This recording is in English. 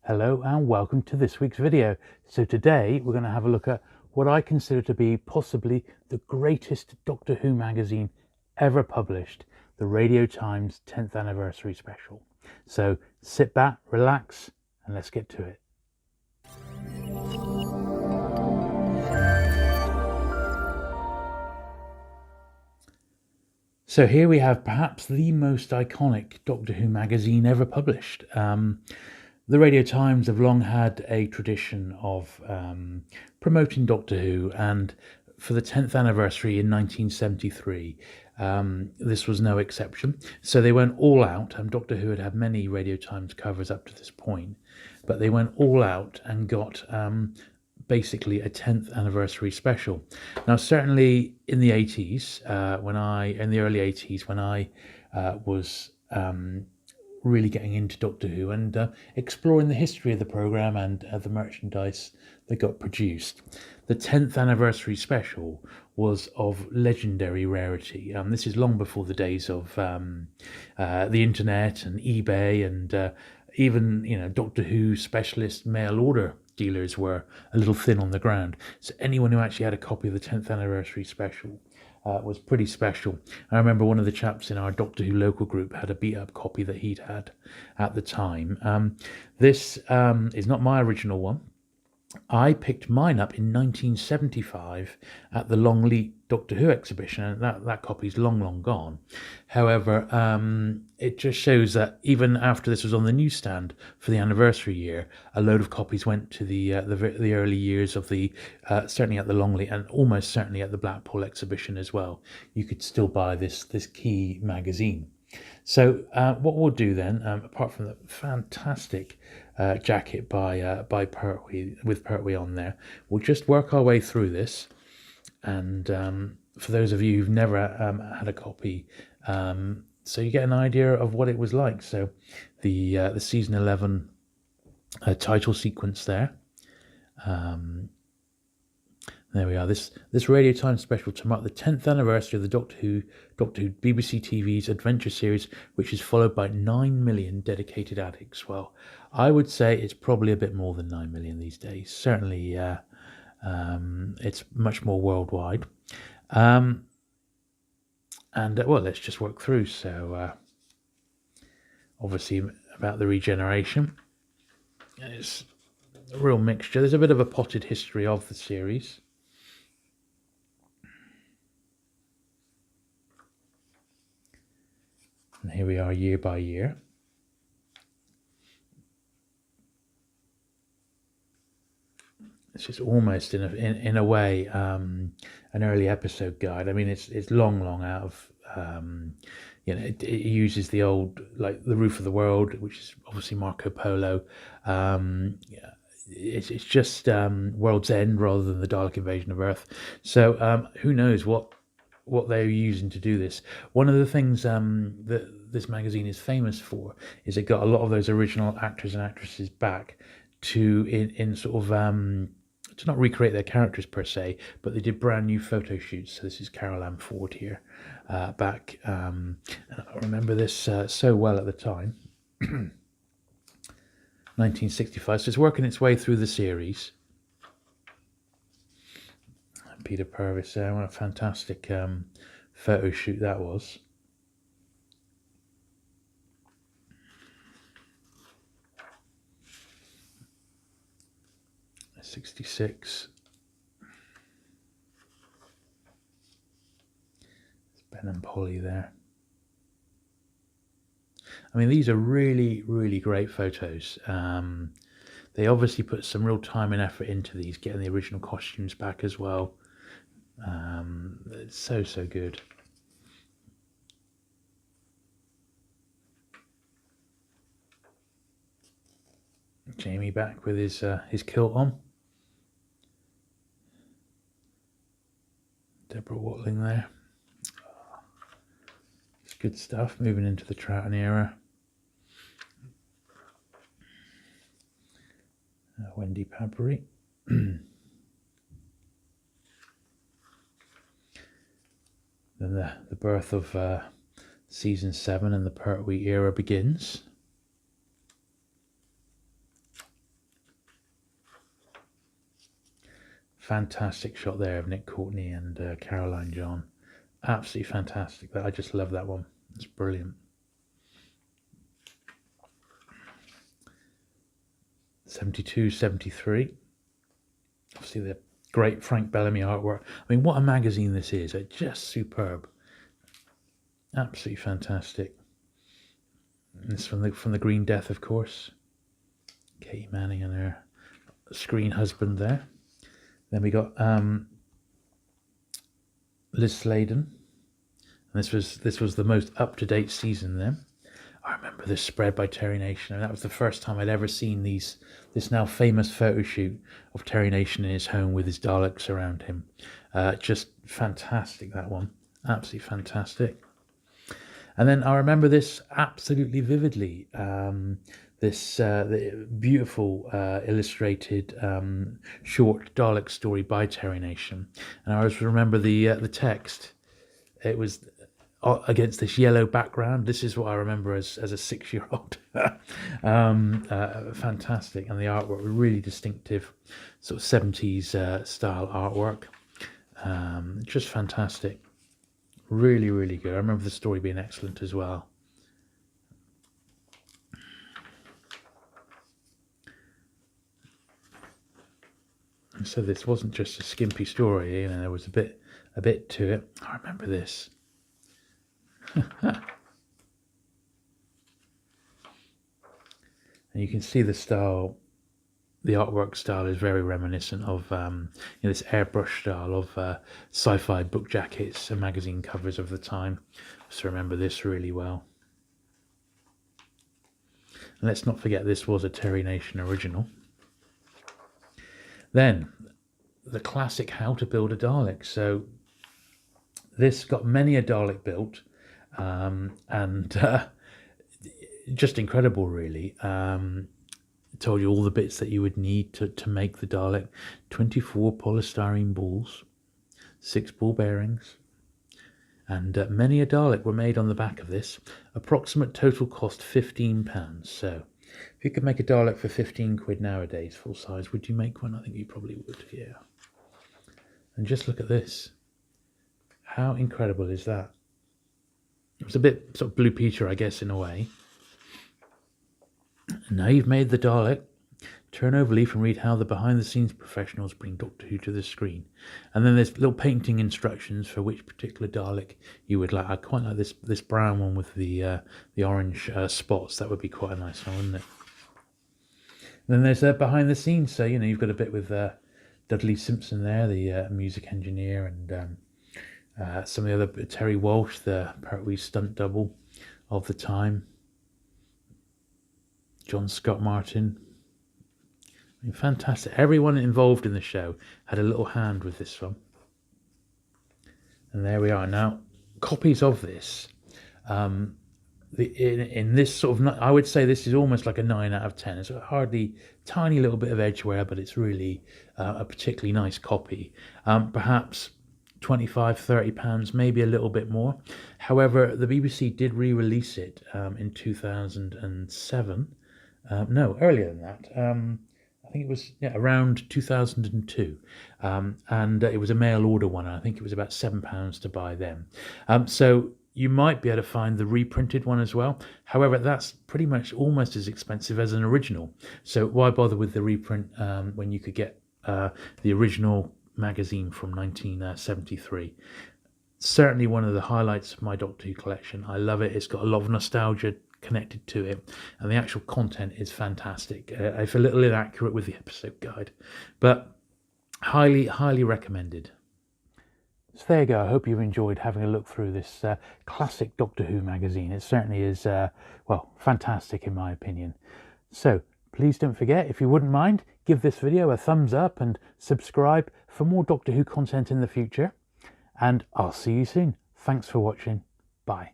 Hello and welcome to this week's video. So today we're going to have a look at what I consider to be possibly the greatest Doctor Who magazine ever published, the Radio Times 10th anniversary special. So sit back, relax, and let's get to it. So here we have perhaps the most iconic Doctor Who magazine ever published. The Radio Times have long had a tradition of promoting Doctor Who, and for the 10th anniversary in 1973, this was no exception. So they went all out, and Doctor Who had had many Radio Times covers up to this point, but they went all out and got basically a 10th anniversary special. Now, certainly in the 80s, in the early 80s, when I was really getting into Doctor Who and exploring the history of the programme and the merchandise that got produced, the 10th anniversary special was of legendary rarity. This is long before the days of the internet and eBay, and even Doctor Who specialist mail order dealers were a little thin on the ground. So anyone who actually had a copy of the 10th anniversary special was pretty special. I remember one of the chaps in our Doctor Who local group had a beat up copy that he'd had at the time. This is not my original one. I picked mine up in 1975 at the Longleat Doctor Who exhibition, and that copy's long gone. However, it just shows that even after this was on the newsstand for the anniversary year, a load of copies went to the early years of the certainly at the Longleat, and almost certainly at the Blackpool exhibition as well. You could still buy this key magazine. So what we'll do then, apart from the fantastic jacket by Pertwee, with Pertwee on there, we'll just work our way through this. And for those of you who've never had a copy, so you get an idea of what it was like. So the season 11 title sequence there. There we are. This Radio Times special to mark the 10th anniversary of the Doctor Who BBC TV's adventure series, which is followed by 9 million dedicated addicts. Well, I would say it's probably a bit more than 9 million these days. Certainly, it's much more worldwide. Well, let's just work through. So, obviously, about the regeneration. It's a real mixture. There's a bit of a potted history of the series. And here we are year by year. This is almost in a way an early episode guide. I mean, it's long out of it uses the old, like, the Roof of the World, which is obviously Marco Polo. It's just World's End rather than the Dalek invasion of Earth. So who knows what they're using to do this. One of the things that this magazine is famous for is it got a lot of those original actors and actresses back to in sort of to not recreate their characters per se, but they did brand new photo shoots. So this is Carol Ann Ford here back, and I remember this so well at the time. 1965, so it's working its way through the series. Peter Purvis there, what a fantastic photo shoot that was. '66. It's Ben and Polly there. I mean, these are really great photos. They obviously put some real time and effort into these, getting the original costumes back as well. It's so good. Jamie back with his kilt on. Deborah Watling there. It's good stuff. Moving into the Troughton era. Wendy Padbury. Then the birth of season 7 and the Pertwee era begins. Fantastic shot there of Nick Courtney and Caroline John. Absolutely fantastic. I just love that one. It's brilliant. 72, 73. Obviously the great Frank Bellamy artwork. I mean, what a magazine this is. It's just superb. Absolutely fantastic. And this from the Green Death, of course. Katie Manning and her screen husband there. Then we got Liz Sladen. And this was the most up-to-date season then. I remember this spread by Terry Nation, and that was the first time I'd ever seen this now famous photo shoot of Terry Nation in his home with his Daleks around him. Just fantastic, that one. Absolutely fantastic. And then I remember this absolutely vividly. This the beautiful illustrated short Dalek story by Terry Nation. And I always remember the text. It was against this yellow background. This is what I remember as a 6-year-old. Fantastic. And the artwork was really distinctive, sort of 70s style artwork. Just fantastic. Really, really good. I remember the story being excellent as well. And so this wasn't just a skimpy story, you know, there was a bit to it. I remember this. And you can see the style, the artwork style is very reminiscent of this airbrush style of sci-fi book jackets and magazine covers of the time. So remember this really well. And let's not forget this was a Terry Nation original. Then the classic How to Build a Dalek. So this got many a Dalek built, and just incredible, really. Told you all the bits that you would need to make the Dalek. 24 polystyrene balls, 6 ball bearings, and many a Dalek were made on the back of this. Approximate total cost £15. So if you could make a Dalek for 15 quid nowadays, full size, would you make one? I think you probably would, yeah. And just look at this. How incredible is that? It was a bit sort of Blue Peter, I guess, in a way. And now you've made the Dalek. Turn over leaf and read how the behind-the-scenes professionals bring Doctor Who to the screen. And then there's little painting instructions for which particular Dalek you would like. I quite like this brown one with the orange spots. That would be quite a nice one, wouldn't it? And then there's behind-the-scenes. So, you know, you've got a bit with Dudley Simpson there, the music engineer, and some of the other, Terry Walsh, the Pertwee stunt double of the time. John Scott Martin. I mean, fantastic. Everyone involved in the show had a little hand with this one. And there we are. Now, copies of this, in this sort of, I would say this is almost like a 9 out of 10. It's a hardly tiny little bit of edge wear, but it's really a particularly nice copy. Perhaps £25–30, maybe a little bit more. However, the BBC did re-release it in 2007. No, earlier than that. I think it was around 2002. And it was a mail order one. And I think it was about £7 to buy them. So you might be able to find the reprinted one as well. However, that's pretty much almost as expensive as an original. So why bother with the reprint when you could get the original magazine from 1973. Certainly one of the highlights of my Doctor Who collection. I love it. It's got a lot of nostalgia connected to it, and the actual content is fantastic. It's a little inaccurate with the episode guide, but highly recommended. So there you go. I hope you've enjoyed having a look through this classic Doctor Who magazine. It certainly is, well, fantastic in my opinion. So please don't forget, if you wouldn't mind, give this video a thumbs up and subscribe for more Doctor Who content in the future. And I'll see you soon. Thanks for watching. Bye.